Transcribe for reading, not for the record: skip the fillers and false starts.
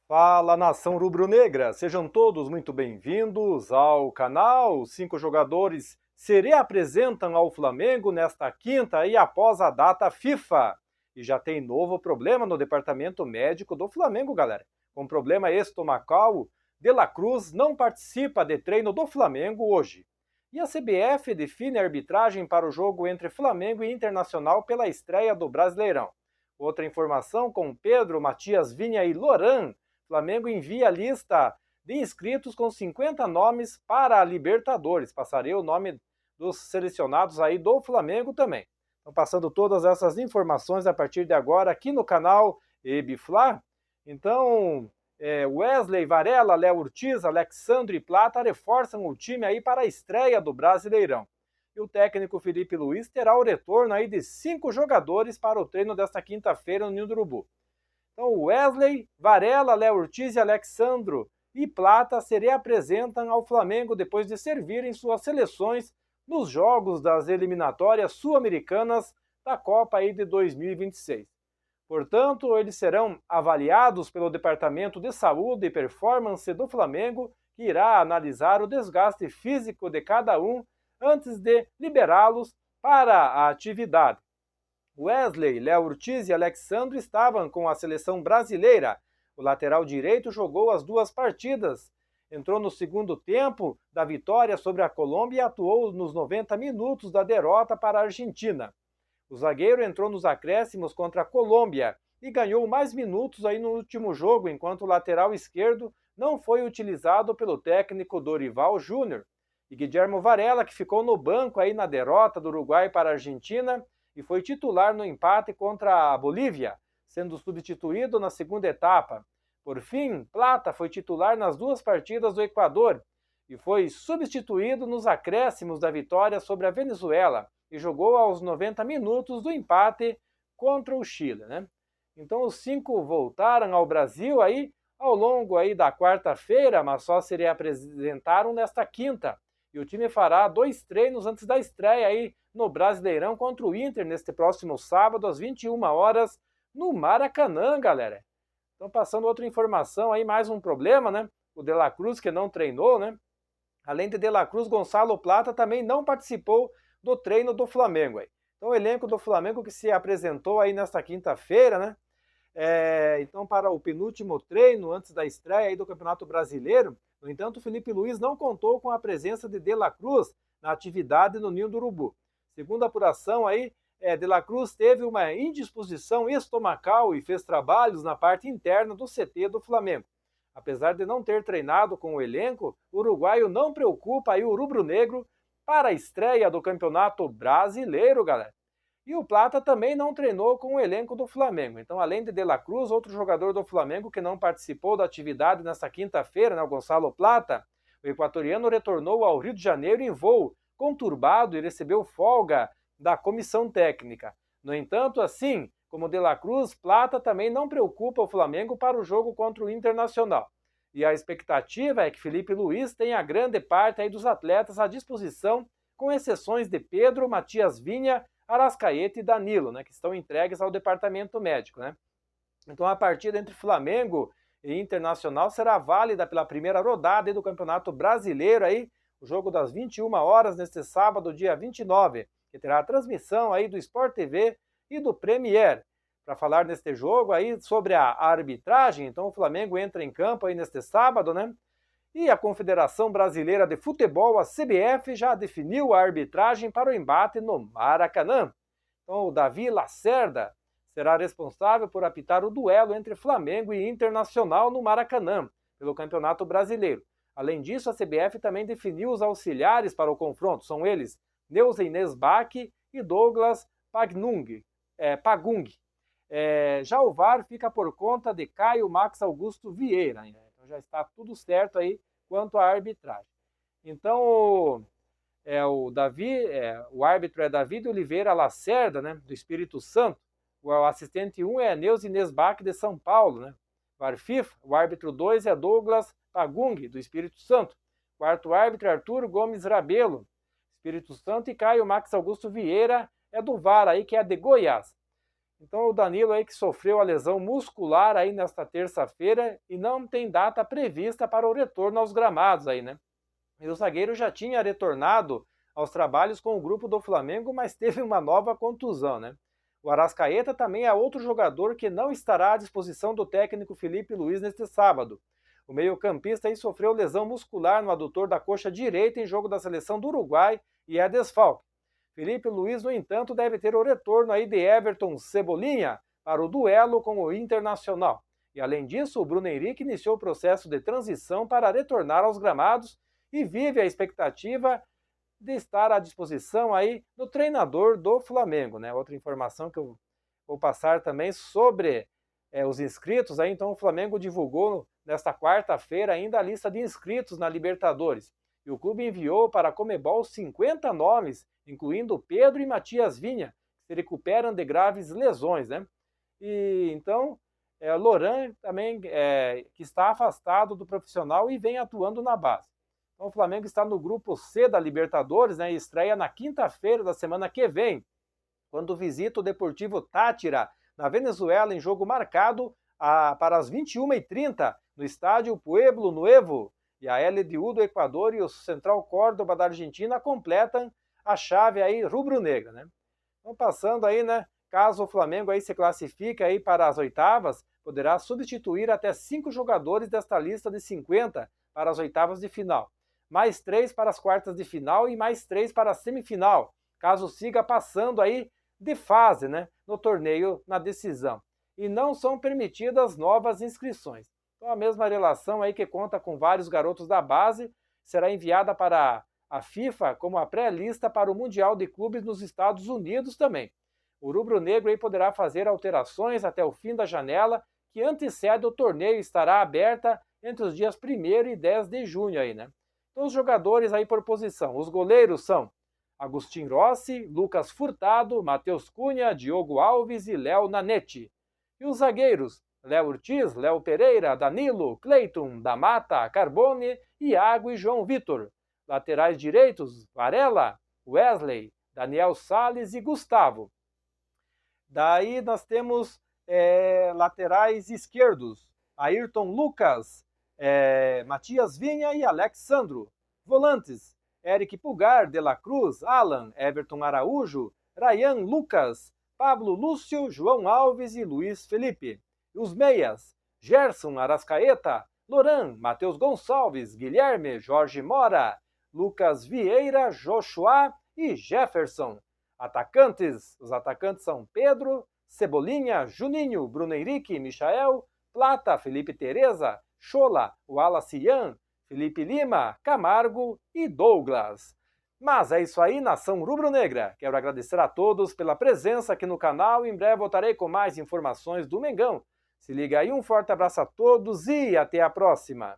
Fala, nação rubro-negra! Sejam todos muito bem-vindos ao canal. Os 5 jogadores se reapresentam ao Flamengo nesta quinta e após a data FIFA. E já tem novo problema no departamento médico do Flamengo, galera. Com problema estomacal, De La Cruz não participa de treino do Flamengo hoje. E a CBF define a arbitragem para o jogo entre Flamengo e Internacional pela estreia do Brasileirão. Outra informação com Pedro, Matias Vinha e Loran. Flamengo envia a lista de inscritos com 50 nomes para a Libertadores. Passarei o nome dos selecionados aí do Flamengo também. Então, passando todas essas informações a partir de agora aqui no canal Ebifla. Então, Wesley, Varela, Léo Ortiz, Alexandre e Plata reforçam o time aí para a estreia do Brasileirão. E o técnico Felipe Luiz terá o retorno aí de 5 jogadores para o treino desta quinta-feira no Ninho do Urubu. Então, Wesley, Varela, Léo Ortiz e Alexandro e Plata se reapresentam ao Flamengo depois de servirem suas seleções nos jogos das eliminatórias sul-americanas da Copa aí de 2026. Portanto, eles serão avaliados pelo Departamento de Saúde e Performance do Flamengo, que irá analisar o desgaste físico de cada um antes de liberá-los para a atividade. Wesley, Léo Ortiz e Alexandre estavam com a seleção brasileira. O lateral direito jogou as 2 partidas. Entrou no segundo tempo da vitória sobre a Colômbia e atuou nos 90 minutos da derrota para a Argentina. O zagueiro entrou nos acréscimos contra a Colômbia e ganhou mais minutos aí no último jogo, enquanto o lateral esquerdo não foi utilizado pelo técnico Dorival Júnior. E Guilherme Varela, que ficou no banco aí na derrota do Uruguai para a Argentina, e foi titular no empate contra a Bolívia, sendo substituído na segunda etapa. Por fim, Plata foi titular nas 2 partidas do Equador e foi substituído nos acréscimos da vitória sobre a Venezuela e jogou aos 90 minutos do empate contra o Chile, né? Então os 5 voltaram ao Brasil aí ao longo aí da quarta-feira, mas só se reapresentaram nesta quinta. E o time fará 2 treinos antes da estreia aí no Brasileirão contra o Inter neste próximo sábado às 21 horas no Maracanã, galera. Então, passando outra informação aí, mais um problema, né? O De La Cruz que não treinou, né? Além de La Cruz, Gonçalo Plata também não participou do treino do Flamengo aí. Então, o elenco do Flamengo que se apresentou aí nesta quinta-feira, né? Então, para o penúltimo treino antes da estreia aí do Campeonato Brasileiro, no entanto, o Felipe Luiz não contou com a presença de La Cruz na atividade no Ninho do Urubu. Segundo a apuração aí, De La Cruz teve uma indisposição estomacal e fez trabalhos na parte interna do CT do Flamengo. Apesar de não ter treinado com o elenco, o uruguaio não preocupa aí o rubro-negro para a estreia do Campeonato Brasileiro, galera. E o Plata também não treinou com o elenco do Flamengo. Então, além de La Cruz, outro jogador do Flamengo que não participou da atividade nesta quinta-feira, né, o Gonçalo Plata, o equatoriano retornou ao Rio de Janeiro em voo conturbado e recebeu folga da comissão técnica. No entanto, assim como De La Cruz, Plata também não preocupa o Flamengo para o jogo contra o Internacional. E a expectativa é que Felipe Luiz tenha grande parte aí dos atletas à disposição, com exceções de Pedro, Matias Vinha, Arrascaeta e Danilo, né, que estão entregues ao departamento médico, né? Então a partida entre Flamengo e Internacional será válida pela primeira rodada do Campeonato Brasileiro aí, o jogo das 21 horas neste sábado, dia 29, que terá a transmissão aí do Sport TV e do Premier. Para falar neste jogo aí sobre a arbitragem, então o Flamengo entra em campo aí neste sábado, né? E a Confederação Brasileira de Futebol, a CBF, já definiu a arbitragem para o embate no Maracanã. Então, o Davi Lacerda será responsável por apitar o duelo entre Flamengo e Internacional no Maracanã, pelo Campeonato Brasileiro. Além disso, a CBF também definiu os auxiliares para o confronto. São eles Neuza Inês Bach e Douglas Pagung. Já o VAR fica por conta de Caio Max Augusto Vieira. Então já está tudo certo aí quanto à arbitragem. Então, o árbitro é Davi Oliveira Lacerda, né, do Espírito Santo. O assistente 1 é Neuza Inês Bach, de São Paulo, né? VAR FIFA, o árbitro 2 é Douglas Pagung, do Espírito Santo. Quarto árbitro é Arthur Gomes Rabelo, Espírito Santo, e Caio Max Augusto Vieira é do VAR aí, que é de Goiás. Então o Danilo aí que sofreu a lesão muscular aí nesta terça-feira e não tem data prevista para o retorno aos gramados aí, né? E o zagueiro já tinha retornado aos trabalhos com o grupo do Flamengo, mas teve uma nova contusão, né? O Arrascaeta também é outro jogador que não estará à disposição do técnico Felipe Luiz neste sábado. O meio-campista aí sofreu lesão muscular no adutor da coxa direita em jogo da seleção do Uruguai e é desfalque. Felipe Luiz, no entanto, deve ter o retorno aí de Everton Cebolinha para o duelo com o Internacional. E além disso, o Bruno Henrique iniciou o processo de transição para retornar aos gramados e vive a expectativa de estar à disposição aí do treinador do Flamengo, né? Outra informação que eu vou passar também sobre os inscritos, aí então o Flamengo divulgou nesta quarta-feira ainda a lista de inscritos na Libertadores. E o clube enviou para a Comebol 50 nomes, incluindo Pedro e Matias Vinha, que se recuperam de graves lesões, né? E então, Loran também, que está afastado do profissional e vem atuando na base. Então, o Flamengo está no grupo C da Libertadores, né? E estreia na quinta-feira da semana que vem, quando visita o Deportivo Táchira, na Venezuela, em jogo marcado para as 21h30, no estádio Pueblo Nuevo. E a LDU do Equador e o Central Córdoba da Argentina completam a chave aí rubro-negra, né? Então, passando aí, né? Caso o Flamengo aí se classifique aí para as oitavas, poderá substituir até 5 jogadores desta lista de 50 para as oitavas de final, mais 3 para as quartas de final e mais 3 para a semifinal, caso siga passando aí de fase, né, no torneio na decisão. E não são permitidas novas inscrições. Então a mesma relação aí que conta com vários garotos da base será enviada para a FIFA como a pré-lista para o Mundial de Clubes nos Estados Unidos também. O rubro-negro aí poderá fazer alterações até o fim da janela, que antecede o torneio, estará aberta entre os dias 1º e 10 de junho aí, né? Então os jogadores aí por posição, os goleiros são Agustin Rossi, Lucas Furtado, Matheus Cunha, Diogo Alves e Léo Nanete. E os zagueiros, Léo Ortiz, Léo Pereira, Danilo, Cleiton, da Mata, Carbone, Iago e João Vitor. Laterais direitos, Varela, Wesley, Daniel Salles e Gustavo. Daí nós temos laterais esquerdos, Ayrton Lucas, Matias Vinha e Alexandro. Volantes, Eric Pulgar, De La Cruz, Alan, Everton Araújo, Ryan Lucas, Pablo Lúcio, João Alves e Luiz Felipe. E os meias, Gerson Arrascaeta, Loran, Matheus Gonçalves, Guilherme, Jorge Mora, Lucas Vieira, Joshua e Jefferson. Atacantes, os atacantes são Pedro, Cebolinha, Juninho, Bruno Henrique, Michael, Plata, Felipe Tereza, Chola, Wallace Ian, Felipe Lima, Camargo e Douglas. Mas é isso aí, nação rubro-negra. Quero agradecer a todos pela presença aqui no canal. Em breve voltarei com mais informações do Mengão. Se liga aí, um forte abraço a todos e até a próxima.